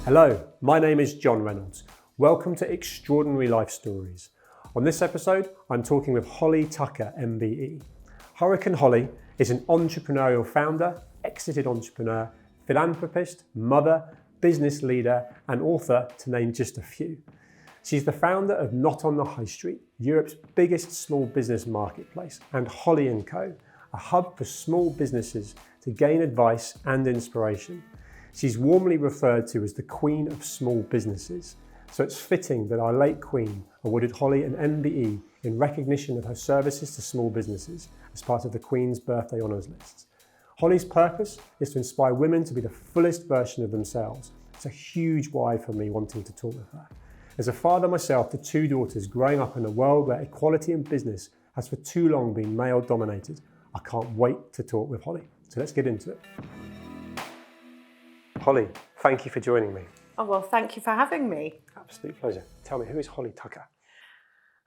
Hello, my name is John Reynolds. Welcome to Extraordinary Life Stories. On this episode, I'm talking with Holly Tucker MBE. Hurricane Holly is an entrepreneurial founder, exited entrepreneur, philanthropist, mother, business leader, and author, to name just a few. She's the founder of Not on the High Street, Europe's biggest small business marketplace, and Holly & Co, a hub for small businesses to gain advice and inspiration. She's warmly referred to as the Queen of Small Businesses, so it's fitting that our late Queen awarded Holly an MBE in recognition of her services to small businesses as part of the Queen's birthday honours lists. Holly's purpose is to inspire women to be the fullest version of themselves. It's a huge why for me wanting to talk with her. As a father myself to two daughters growing up in a world where equality in business has for too long been male dominated, I can't wait to talk with Holly. So let's get into it. Holly, thank you for joining me. Oh, well, thank you for having me. Absolute pleasure. Tell me, who is Holly Tucker?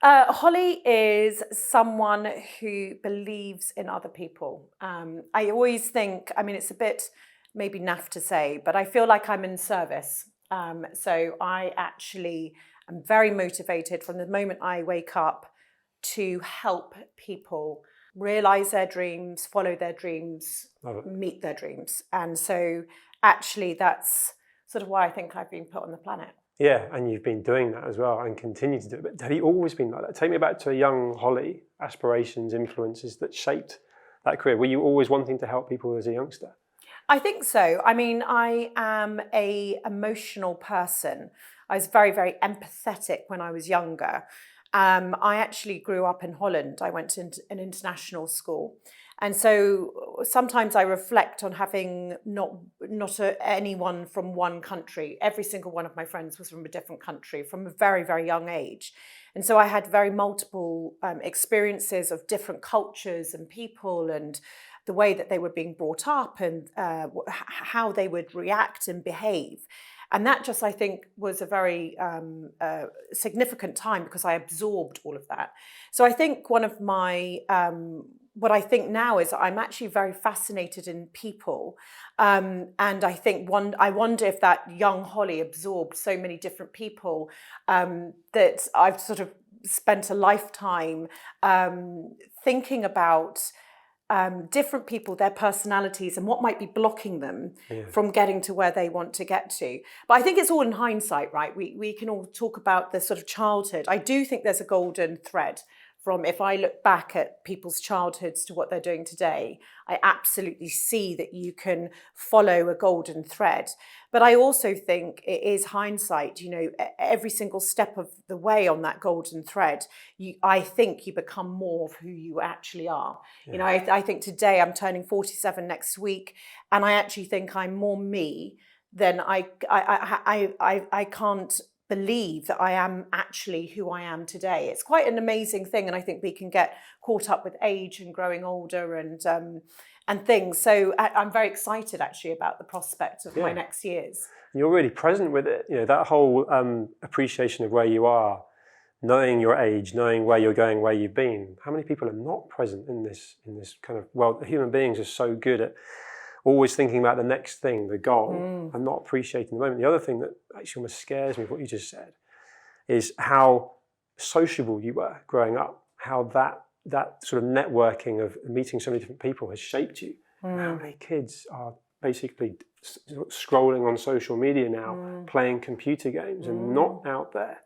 Holly is someone who believes in other people. I always think, it's a bit maybe naff to say, but I feel like I'm in service. So I actually am very motivated from the moment I wake up to help people realize their dreams, follow their dreams, meet their dreams. And so actually that's sort of why I think I've been put on the planet. Yeah, and you've been doing that as well and continue to do it. But have you always been like that? Take me back to a young Holly, aspirations, influences that shaped that career. Were you always wanting to help people as a youngster? I think so. I am an emotional person. I was very, very empathetic when I was younger. I actually grew up in Holland. I went to an international school. And so sometimes I reflect on having not anyone from one country. Every single one of my friends was from a different country from a very, very young age. And so I had very multiple experiences of different cultures and people and the way that they were being brought up and how they would react and behave. And that just, I think, was a very significant time because I absorbed all of that. So I think one of my, what I think now is I'm actually very fascinated in people. And I think I wonder if that young Holly absorbed so many different people that I've sort of spent a lifetime thinking about different people, their personalities, and what might be blocking them from getting to where they want to get to. But I think it's all in hindsight, right? We can all talk about the sort of childhood. I do think there's a golden thread from, if I look back at people's childhoods to what they're doing today, I absolutely see that you can follow a golden thread. But I also think it is hindsight, every single step of the way on that golden thread, I think you become more of who you actually are. Yeah. I think today I'm turning 47 next week, and I actually think I'm more me than I can't believe that I am actually who I am today. It's quite an amazing thing, and I think we can get caught up with age and growing older and things. So I'm very excited actually about the prospect of my next years. You're really present with it. That whole appreciation of where you are, knowing your age, knowing where you're going, where you've been. How many people are not present in this kind of world? Human beings are so good at always thinking about the next thing, the goal, and not appreciating the moment. The other thing that actually almost scares me, what you just said, is how sociable you were growing up, how that sort of networking of meeting so many different people has shaped you. How many kids are basically scrolling on social media now, playing computer games and not out there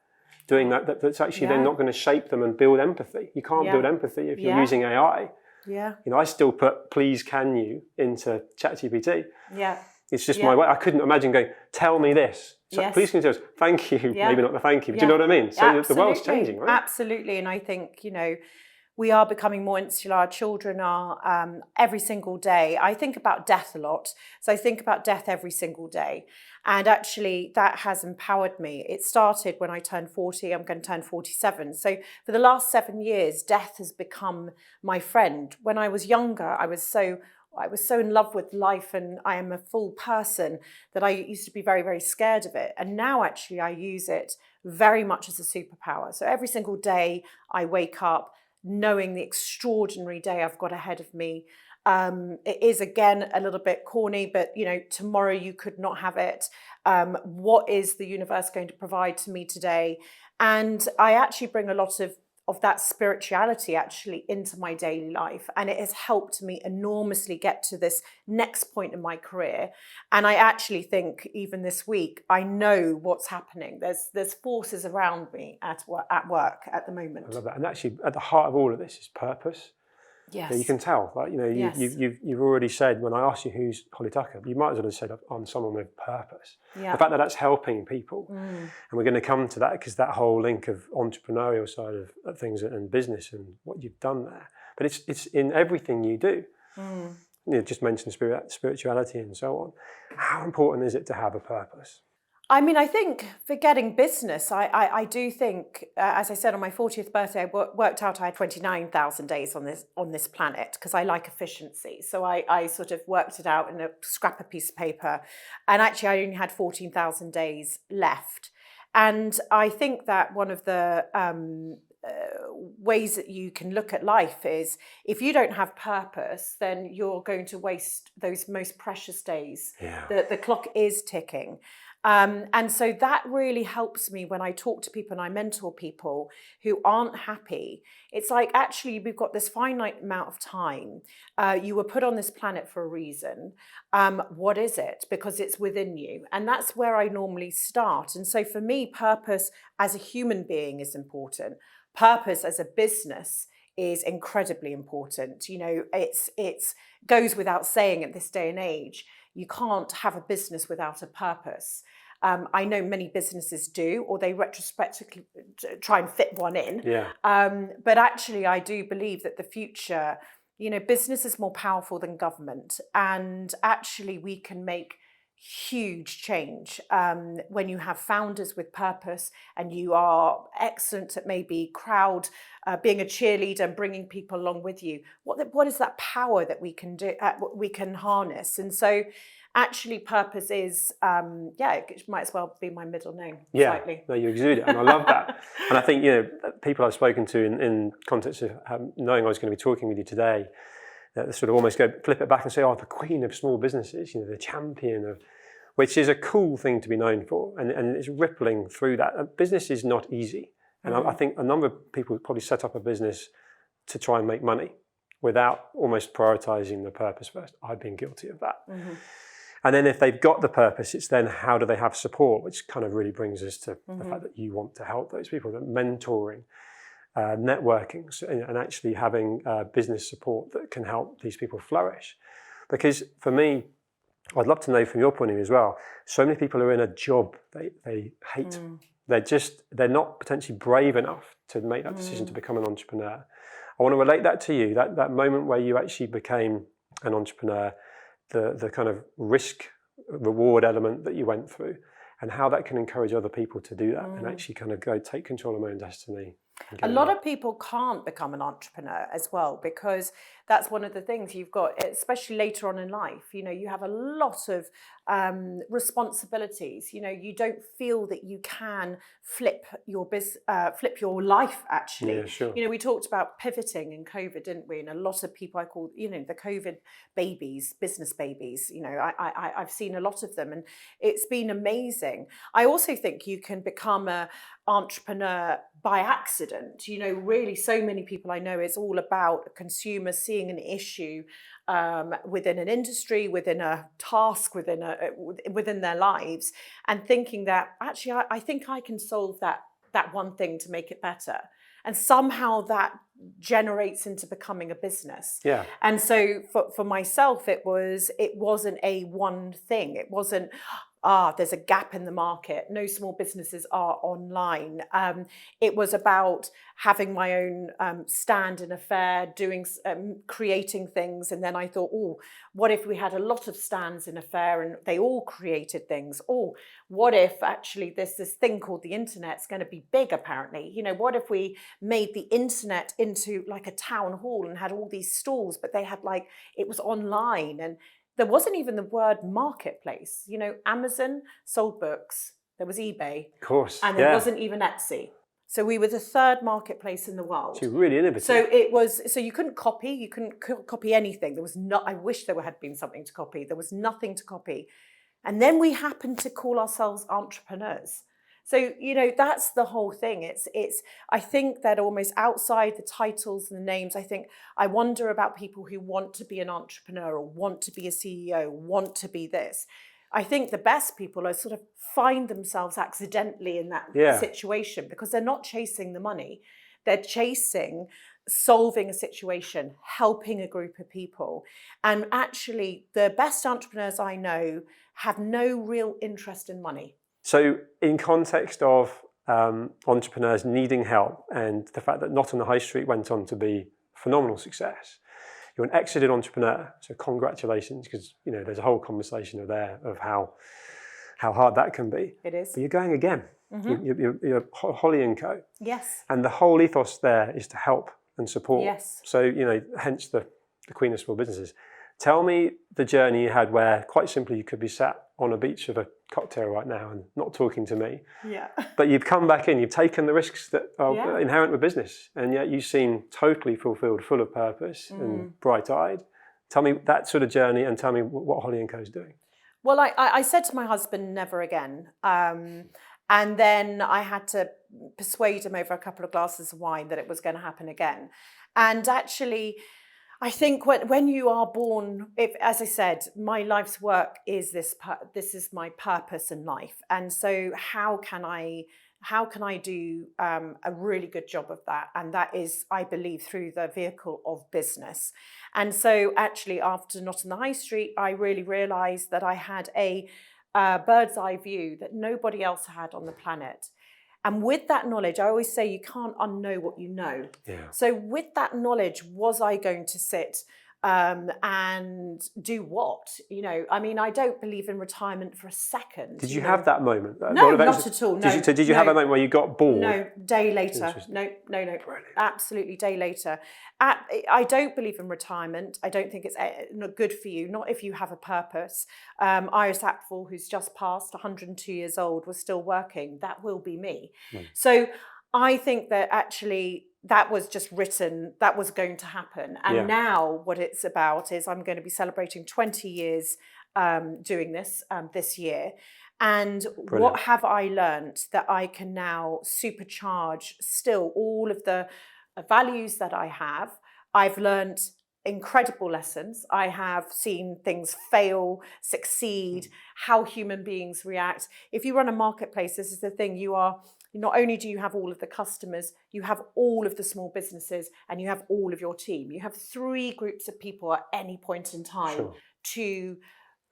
doing that's actually then not going to shape them and build empathy. You can't build empathy if you're using AI. Yeah. I still put please can you into ChatGPT. Yeah. It's just my way. I couldn't imagine going, tell me this. So please can you tell us, thank you, maybe not the thank you, but do you know what I mean? So Absolutely. The world's changing, right? Absolutely. And I think, we are becoming more insular. Our children are every single day. I think about death a lot. So I think about death every single day. And actually that has empowered me. It started when I turned 40. I'm going to turn 47. So for the last 7 years, death has become my friend. When I was younger, I was so in love with life and I am a full person that I used to be very, very scared of it. And now actually I use it very much as a superpower. So every single day I wake up knowing the extraordinary day I've got ahead of me. It is, again, a little bit corny, but tomorrow you could not have it. What is the universe going to provide to me today? And I actually bring a lot of that spirituality actually into my daily life, and it has helped me enormously get to this next point in my career. And I actually think even this week I know what's happening. There's forces around me at work at the moment. I love that. And actually at the heart of all of this is purpose. Yes. Yeah, you can tell, Yes. you've already said, when I asked you who's Holly Tucker, you might as well have said I'm someone with purpose. Yeah. The fact that that's helping people, and we're going to come to that, because that whole link of entrepreneurial side of things and business and what you've done there, but it's in everything you do. You just mentioned spirituality and so on. How important is it to have a purpose? I mean, I think for getting business, I do think, as I said, on my 40th birthday, I worked out I had 29,000 days on this planet, because I like efficiency. So I sort of worked it out in a scrap of piece of paper, and actually I only had 14,000 days left. And I think that one of the ways that you can look at life is, if you don't have purpose, then you're going to waste those most precious days. Yeah. The clock is ticking. And so that really helps me when I talk to people and I mentor people who aren't happy. It's like, actually, we've got this finite amount of time. You were put on this planet for a reason. What is it? Because it's within you. And that's where I normally start. And so for me, purpose as a human being is important. Purpose as a business is incredibly important. It's goes without saying at this day and age. You can't have a business without a purpose. I know many businesses do, or they retrospectively try and fit one in. Yeah. But actually, I do believe that the future, business is more powerful than government. And actually, we can make huge change when you have founders with purpose, and you are excellent at maybe being a cheerleader and bringing people along with you. What is that power that we can do? We can harness. And so, actually, purpose is it might as well be my middle name. Yeah, slightly. No, you exude it, and I love that. And I think people I've spoken to in context of knowing I was going to be talking with you today, that sort of almost flip it back and say, "Oh, the queen of small businesses, the champion of," which is a cool thing to be known for, and it's rippling through that. Business is not easy, and I think a number of people probably set up a business to try and make money without almost prioritising the purpose first. I've been guilty of that. And then if they've got the purpose, it's then how do they have support, which kind of really brings us to the fact that you want to help those people, that mentoring, networking, and actually having business support that can help these people flourish. Because for me, I'd love to know from your point of view as well, so many people are in a job they hate. They're not potentially brave enough to make that decision to become an entrepreneur. I want to relate that to you, that moment where you actually became an entrepreneur, the kind of risk reward element that you went through, and how that can encourage other people to do that and actually kind of go take control of my own destiny. A lot of people can't become an entrepreneur as well, because that's one of the things you've got, especially later on in life. You have a lot of responsibilities. You don't feel that you can flip your life, actually. Yeah, sure. We talked about pivoting in COVID, didn't we? And a lot of people I call, the COVID babies, business babies. I've seen a lot of them, and it's been amazing. I also think you can become a entrepreneur by accident. Really, so many people I know, it's all about a consumer seeing an issue within an industry, within a task, within their lives, and thinking that actually I think I can solve that one thing to make it better. And somehow that generates into becoming a business. Yeah. And so for myself, it wasn't a one thing. It wasn't, there's a gap in the market. No small businesses are online. It was about having my own stand in a fair, creating things. And then I thought, what if we had a lot of stands in a fair and they all created things? What if actually this thing called the internet is going to be big, apparently? What if we made the internet into like a town hall and had all these stalls, but they had it was online, and there wasn't even the word marketplace. Amazon sold books, there was eBay. Of course. And there wasn't even Etsy. So we were the third marketplace in the world. So really innovative. So you couldn't copy. You couldn't copy anything. There was not. I wish there had been something to copy. There was nothing to copy. And then we happened to call ourselves entrepreneurs. So, that's the whole thing. I think that almost outside the titles and the names, I wonder about people who want to be an entrepreneur or want to be a CEO, want to be this. I think the best people are sort of find themselves accidentally in that situation because they're not chasing the money. They're chasing solving a situation, helping a group of people. And actually, the best entrepreneurs I know have no real interest in money. So in context of entrepreneurs needing help and the fact that Not on the High Street went on to be a phenomenal success, you're an exited entrepreneur, so congratulations, because there's a whole conversation there of how hard that can be. It is. But you're going again. Mm-hmm. You're Holly & Co. Yes. And the whole ethos there is to help and support. Yes. So, hence the Queen of Small Businesses. Tell me the journey you had where, quite simply, you could be sat on a beach with a cocktail right now and not talking to me. Yeah. But you've come back in, you've taken the risks that are inherent with business, and yet you seem totally fulfilled, full of purpose and bright-eyed. Tell me that sort of journey and tell me what Holly & Co is doing. Well, I said to my husband, never again. And then I had to persuade him over a couple of glasses of wine that it was going to happen again. And actually, I think when you are born, as I said, my life's work is this is my purpose in life. And so how can I do a really good job of that? And that is, I believe, through the vehicle of business. And so actually, after Not on the High Street, I really realized that I had a bird's eye view that nobody else had on the planet. And with that knowledge, I always say you can't unknow what you know. Yeah. So with that knowledge, was I going to sit and do what? I don't believe in retirement for a second. Did you have that moment? No, not at all. No. Did you have a moment where you got bored? No, day later. No. Brilliant. Absolutely, day later. I don't believe in retirement. I don't think it's not good for you, not if you have a purpose. Iris Apfel, who's just passed 102 years old, was still working. That will be me. So I think that actually that was just written, that was going to happen. And now what it's about is I'm going to be celebrating 20 years doing this this year. And what have I learned that I can now supercharge still all of the values that I have? I've learned incredible lessons. I have seen things fail, succeed, how human beings react. If you run a marketplace, this is the thing, not only do you have all of the customers, you have all of the small businesses and you have all of your team. You have 3 groups of people at any point in time to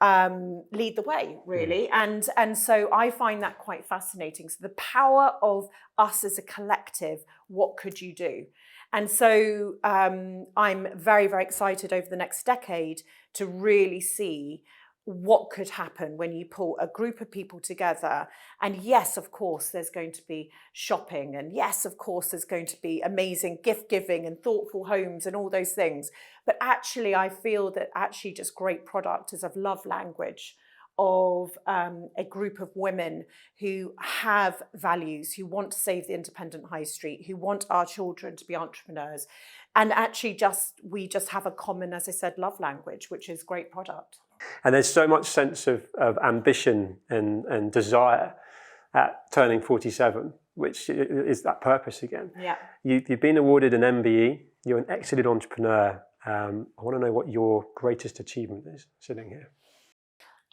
lead the way, really. And so I find that quite fascinating. So the power of us as a collective, what could you do? And so I'm very, very excited over the next decade to really see what could happen when you pull a group of people together. And yes, of course, there's going to be shopping. And yes, of course, there's going to be amazing gift giving and thoughtful homes and all those things. But actually, I feel that actually just great product is a love language of a group of women who have values, who want to save the independent high street, who want our children to be entrepreneurs. And actually we just have a common, as I said, love language, which is great product. And there's so much sense of ambition and desire at turning 47, which is that purpose again. Yeah. You've been awarded an MBE. You're an exited entrepreneur. I want to know what your greatest achievement is sitting here.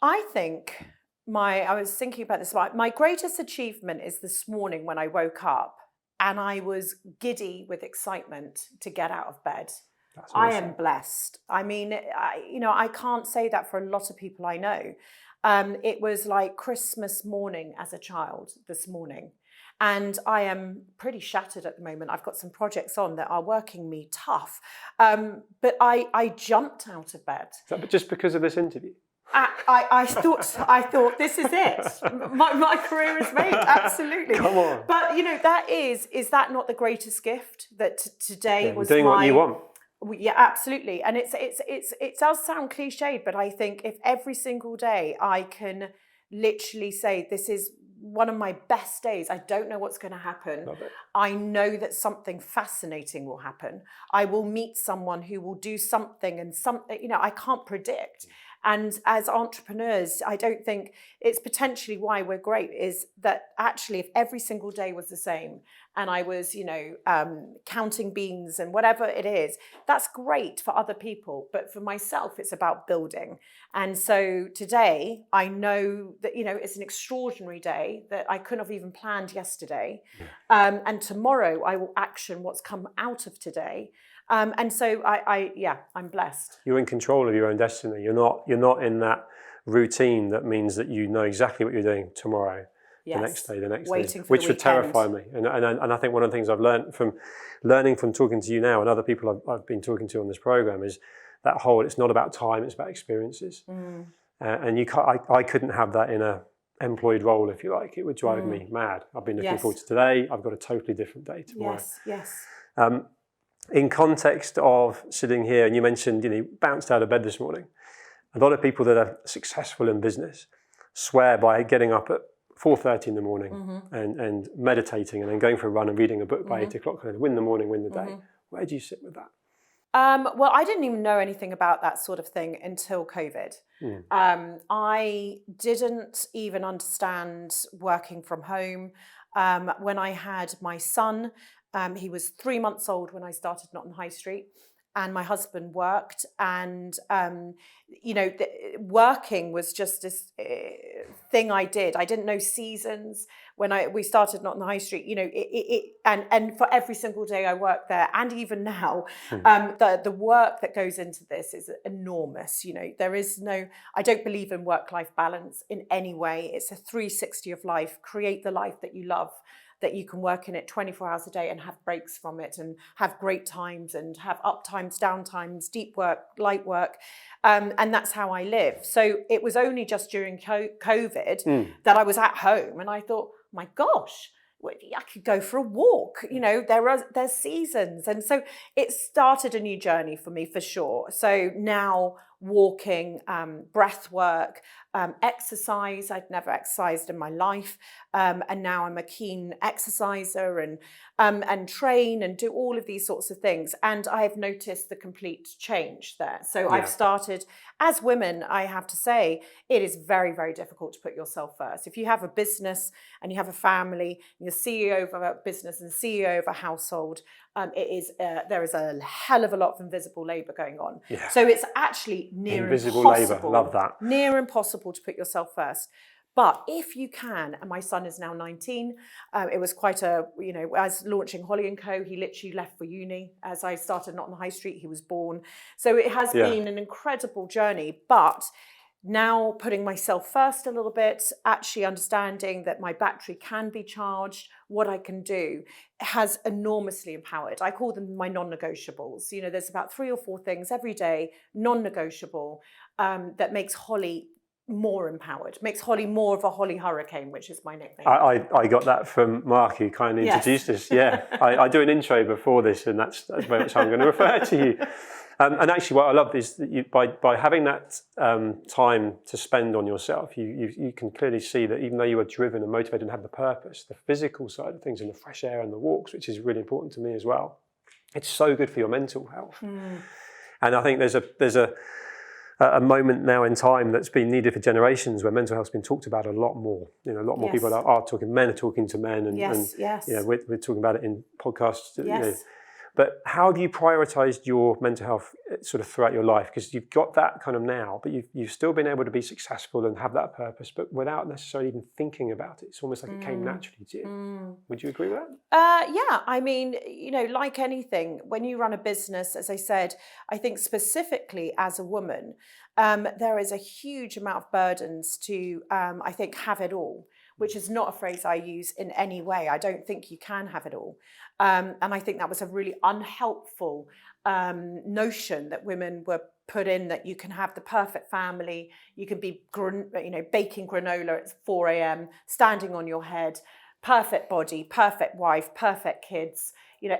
I think I was thinking about this. My greatest achievement is this morning when I woke up and I was giddy with excitement to get out of bed. That's awesome. I am blessed. I mean, I can't say that for a lot of people I know. It was like Christmas morning as a child this morning. And I am pretty shattered at the moment. I've got some projects on that are working me tough. But I jumped out of bed. But just because of this interview? I thought this is it. My career is made. Absolutely. Come on. But is that not the greatest gift that today was doing what you want? Yeah, absolutely. And it does sound cliched, but I think if every single day I can literally say this is one of my best days. I don't know what's going to happen. Love it. I know that something fascinating will happen. I will meet someone who will do something, and something, I can't predict. And as entrepreneurs, I don't think it's potentially why we're great, is that actually if every single day was the same and I was, counting beans and whatever it is, that's great for other people. But for myself, it's about building. And so today I know that, it's an extraordinary day that I couldn't have even planned yesterday. And tomorrow I will action what's come out of today. And so I'm blessed. You're in control of your own destiny. You're not in that routine that means that you know exactly what you're doing tomorrow, Yes. the next day, Waiting for which the would terrify weekend. me. And I think one of the things I've learned from talking to you now and other people I've been talking to on this program is that whole, it's not about time, it's about experiences. And I couldn't have that in a employed role, if you like. It would drive me mad. I've been looking forward to today. I've got a totally different day tomorrow. Yes. In context of sitting here, and you mentioned, you bounced out of bed this morning. A lot of people that are successful in business swear by getting up at 4:30 in the morning and meditating and then going for a run and reading a book by 8 o'clock and win the morning, win the day. Where do you sit with that? Well, I didn't even know anything about that sort of thing until COVID. I didn't even understand working from home. When I had my son, he was 3 months old when I started Not on the High Street, and my husband worked, and working was just this thing I did. I didn't know seasons when we started Not on the High Street. And for every single day I worked there, and even now, the work that goes into this is enormous. There is I don't believe in work-life balance in any way. It's a 360 of life. Create the life that you love, that you can work in it 24 hours a day and have breaks from it and have great times and have up times, down times, deep work, light work. And that's how I live. So it was only just during COVID that I was at home and I thought, my gosh, I could go for a walk. There's seasons. And so it started a new journey for me, for sure. So now walking, breath work, exercise. I'd never exercised in my life. And now I'm a keen exerciser and train and do all of these sorts of things. And I've noticed the complete change there. So I've started, as women, I have to say, it is very, very difficult to put yourself first. If you have a business and you have a family, you're CEO of a business and CEO of a household, there is a hell of a lot of invisible labour going on. Yeah. So it's actually near invisible impossible. Labour, love that. Near impossible to put yourself first. But if you can, and my son is now 19, it was quite as launching Holly & Co, he literally left for uni. As I started Not on the High Street, he was born. So it has been an incredible journey. But now putting myself first a little bit, actually understanding that my battery can be charged, what I can do, has enormously empowered. I call them my non-negotiables. There's about 3 or 4 things every day, non-negotiable, that makes Holly more empowered, makes Holly more of a Holly Hurricane, which is my nickname. I got that from Mark, who kindly introduced us. Yeah, I do an intro before this, and that's very much how I'm going to refer to you. And actually, what I love is that by having that time to spend on yourself, you can clearly see that even though you are driven and motivated and have the purpose, the physical side of things and the fresh air and the walks, which is really important to me as well, it's so good for your mental health. And I think there's a moment now in time that's been needed for generations where mental health's been talked about a lot more. A lot more people are talking. Men are talking to men, and we're talking about it in podcasts. But how have you prioritised your mental health sort of throughout your life? Because you've got that kind of now, but you've still been able to be successful and have that purpose, but without necessarily even thinking about it. It's almost like it came naturally to you. Would you agree with that? Yeah, I mean, like anything, when you run a business, as I said, I think specifically as a woman, there is a huge amount of burdens to, I think, have it all, which is not a phrase I use in any way. I don't think you can have it all. And I think that was a really unhelpful notion that women were put in, that you can have the perfect family, you can be baking granola at 4 a.m, standing on your head, perfect body, perfect wife, perfect kids,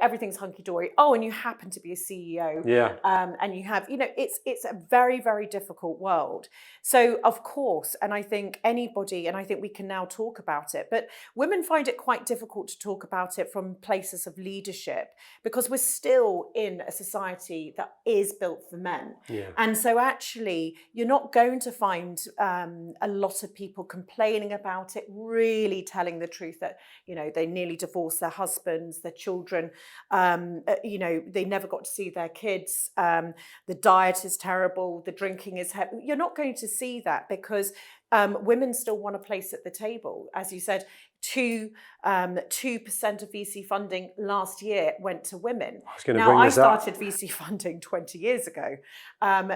everything's hunky-dory. Oh, and you happen to be a CEO. Yeah. And you have, it's a very, very difficult world. So of course, and I think anybody, and I think we can now talk about it, but women find it quite difficult to talk about it from places of leadership because we're still in a society that is built for men. Yeah. And so actually, you're not going to find a lot of people complaining about it, really telling the truth that, they nearly divorced their husbands, their children, they never got to see their kids, the diet is terrible, the drinking is heavy. You're not going to see that because women still want a place at the table. As you said, 2% of VC funding last year went to women. I started VC funding 20 years ago.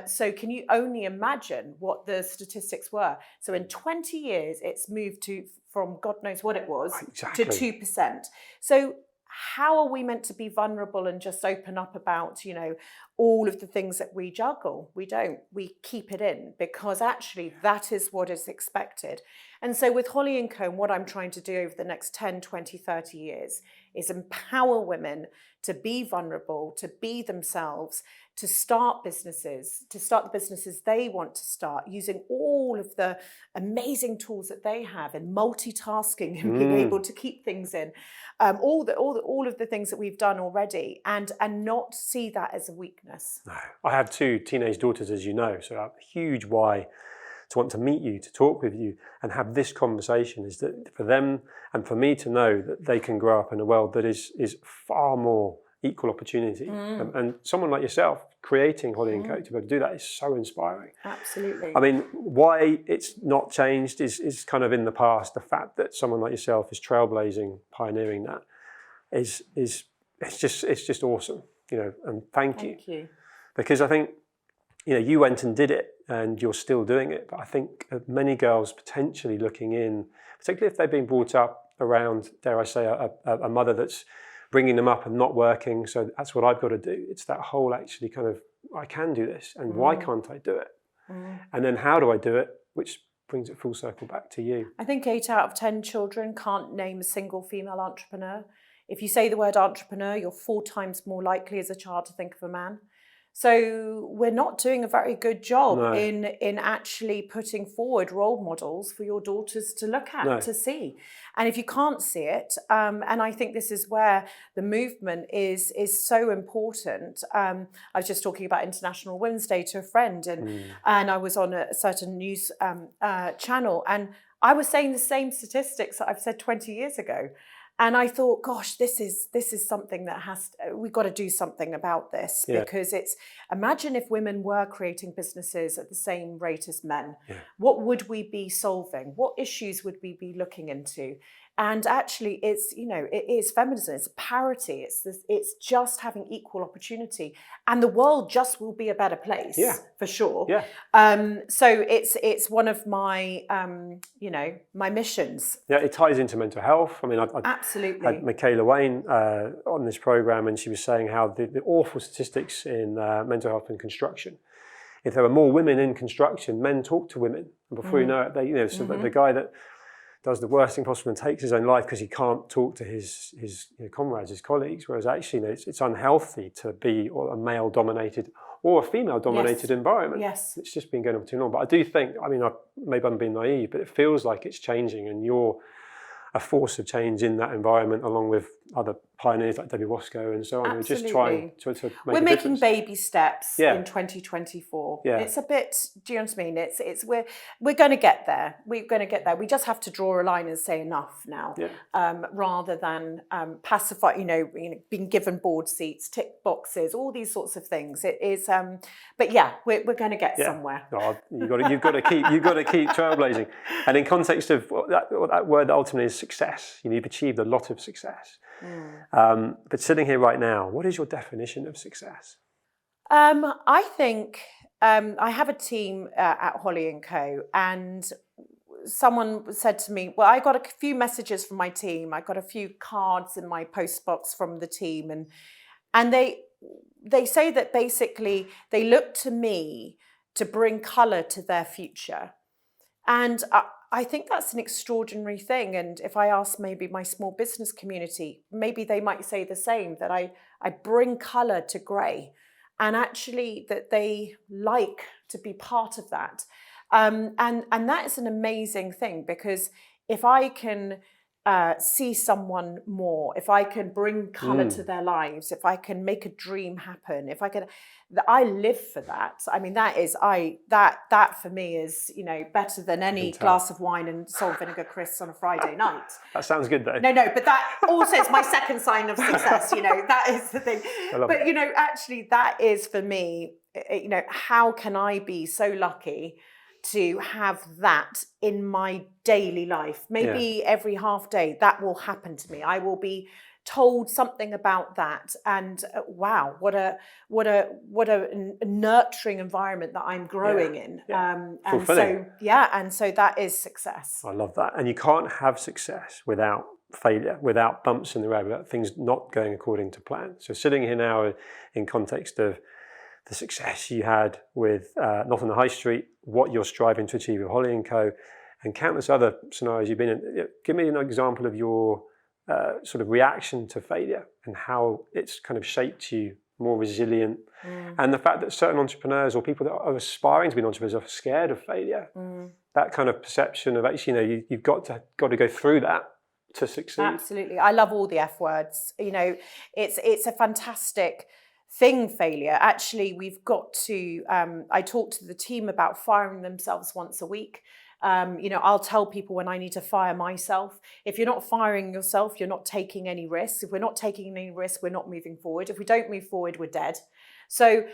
So can you only imagine what the statistics were? So in 20 years, it's moved from God knows what it was to 2%. So how are we meant to be vulnerable and just open up about, all of the things that we juggle? We don't. We keep it in because actually that is what is expected. And so with Holly & Co, what I'm trying to do over the next 10, 20, 30 years is empower women to be vulnerable, to be themselves, to start the businesses they want to start, using all of the amazing tools that they have in multitasking and being able to keep things in, all of the things that we've done already, and not see that as a weakness. No, I have 2 teenage daughters, as you know, so a huge why to want to meet you, to talk with you, and have this conversation is that for them and for me to know that they can grow up in a world that is far more equal opportunity. And someone like yourself creating Holly & Co to be able to do that is so inspiring. Absolutely. I mean, why it's not changed is kind of in the past. The fact that someone like yourself is trailblazing, pioneering that is it's just awesome, and thank you. Because I think, you went and did it and you're still doing it. But I think many girls potentially looking in, particularly if they've been brought up around, dare I say, a mother that's bringing them up and not working. So that's what I've got to do. It's that whole actually kind of, I can do this and why can't I do it? And then how do I do it? Which brings it full circle back to you. I think 8 out of 10 children can't name a single female entrepreneur. If you say the word entrepreneur, you're 4 times more likely as a child to think of a man. So we're not doing a very good job in actually putting forward role models for your daughters to look at, to see. And if you can't see it, and I think this is where the movement is so important. I was just talking about International Women's Day to a friend, and I was on a certain news channel, and I was saying the same statistics that I've said 20 years ago. And I thought, gosh, this is something that we've got to do something about this, because imagine if women were creating businesses at the same rate as men. What would we be solving? What issues would we be looking into? And actually, it is feminism. It's parity. It's just having equal opportunity, and the world just will be a better place for sure. So it's one of my my missions. Yeah, it ties into mental health. I mean, I absolutely had Michaela Wayne on this program, and she was saying how the awful statistics in mental health in construction. If there were more women in construction, men talk to women, and before you know it, the guy that does the worst thing possible and takes his own life because he can't talk to his comrades, his colleagues, whereas actually it's unhealthy to be a male-dominated or a female-dominated environment. Yes. It's just been going on too long. But I do think, maybe I'm being naive, but it feels like it's changing, and you're a force of change in that environment, along with other pioneers like Debbie Wasco and so on. Absolutely. We're just trying to make a difference. We're making baby steps in 2024. It's a bit, do you know what I mean? We're going to get there. We're going to get there. We just have to draw a line and say enough now, rather than pacify, being given board seats, tick boxes, all these sorts of things. It is, but we're going to get somewhere. Oh, you've got to keep trailblazing. And in context of that word ultimately is success. You've achieved a lot of success. But sitting here right now, what is your definition of success? I think I have a team at Holly & Co, and someone said to me, well, I got a few messages from my team. I got a few cards in my post box from the team, and they say that basically they look to me to bring colour to their future. And I think that's an extraordinary thing. And if I ask maybe my small business community, maybe they might say the same, that I bring colour to grey, and actually that they like to be part of that. And that is an amazing thing, because if I can see someone more, if I can bring colour to their lives, if I can make a dream happen, if I can, I live for that. I mean, that for me is, you know, better than any glass of wine and salt vinegar crisps on a Friday night. That sounds good though. No, but that also is my second sign of success, you know, that is the thing. But, you know, actually that is for me, you know, how can I be so lucky to have that in my daily life? Maybe every half day that will happen to me. I will be told something about that, and wow, what a nurturing environment that I'm growing in. And so that is success. I love that. And you can't have success without failure, without bumps in the road, without things not going according to plan. So sitting here now in context of the success you had with Not on the High Street, what you're striving to achieve with Holly & Co, and countless other scenarios you've been in. Give me an example of your sort of reaction to failure and how it's kind of shaped you more resilient. And the fact that certain entrepreneurs or people that are aspiring to be entrepreneurs are scared of failure. That kind of perception of actually, you know, you've got to go through that to succeed. Absolutely. I love all the F words. You know, it's a fantastic thing, failure. Actually, we've got to, I talk to the team about firing themselves once a week. You know, I'll tell people when I need to fire myself. If you're not firing yourself, you're not taking any risks. If we're not taking any risks, we're not moving forward. If we don't move forward, we're dead. So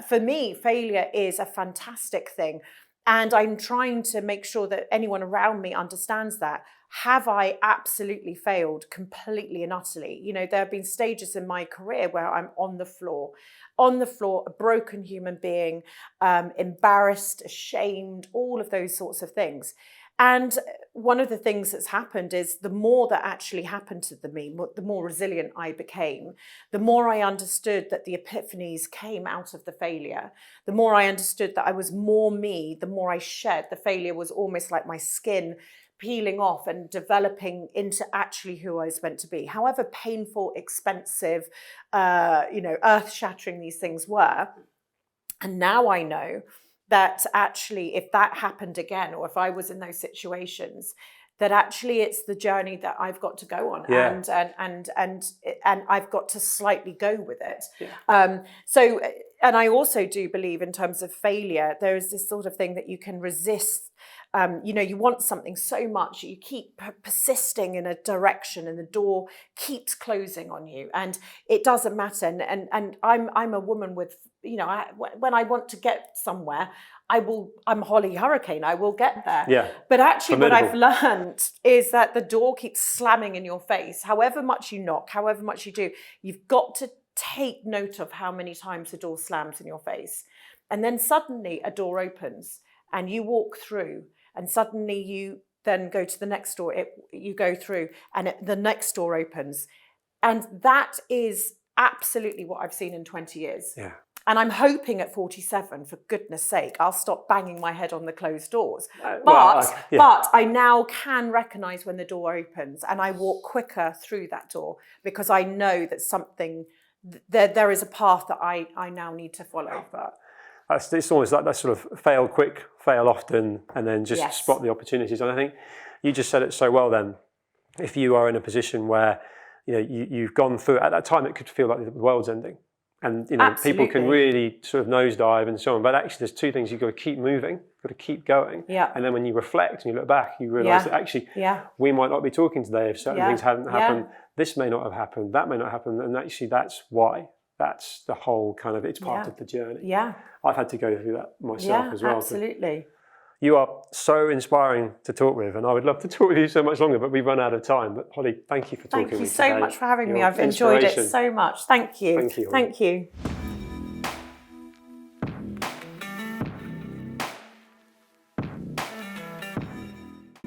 for me, failure is a fantastic thing. And I'm trying to make sure that anyone around me understands that. Have I absolutely failed completely and utterly? You know, there have been stages in my career where I'm on the floor, a broken human being, embarrassed, ashamed, all of those sorts of things. And one of the things that's happened is the more that actually happened to me, the more resilient I became, the more I understood that the epiphanies came out of the failure, the more I understood that I was more me, the more I shed. The failure was almost like my skin peeling off and developing into actually who I was meant to be. However painful, expensive, you know, earth-shattering these things were. And now I know that actually if that happened again, or if I was in those situations, that actually it's the journey that I've got to go on, and I've got to slightly go with it. So, and I also do believe in terms of failure, there is this sort of thing that you can resist. You know, you want something so much, you keep persisting in a direction, and the door keeps closing on you, and it doesn't matter. And I'm a woman with, you know, when I want to get somewhere, I'm Holly Hurricane, I will get there. Yeah. But actually Formidable. what I've learned is that the door keeps slamming in your face. However much you knock, however much you do, you've got to take note of how many times the door slams in your face. And then suddenly a door opens and you walk through, and suddenly you then go to the next door, you go through, and the next door opens. And that is absolutely what I've seen in 20 years. Yeah. And I'm hoping at 47, for goodness sake, I'll stop banging my head on the closed doors. But I now can recognise when the door opens, and I walk quicker through that door, because I know that something, there is a path that I now need to follow. It's almost like that sort of fail quick, fail often, and then just spot the opportunities. And I think you just said it so well then. If you are in a position where, you know, you've gone through, at that time it could feel like the world's ending. And, you know, Absolutely. people can really sort of nosedive and so on. But actually there's two things. You've got to keep moving, you've got to keep going. Yeah. And then when you reflect and you look back, you realise that actually we might not be talking today if certain things hadn't happened. This may not have happened, that may not happen. And actually that's why. That's the whole kind of, it's part of the journey. Yeah. I've had to go through that myself as well. Absolutely. You are so inspiring to talk with, and I would love to talk with you so much longer, but we've run out of time. But Holly, thank you for talking with me today. Thank you so much for having me. I've enjoyed it so much. Thank you. Thank you. Thank you.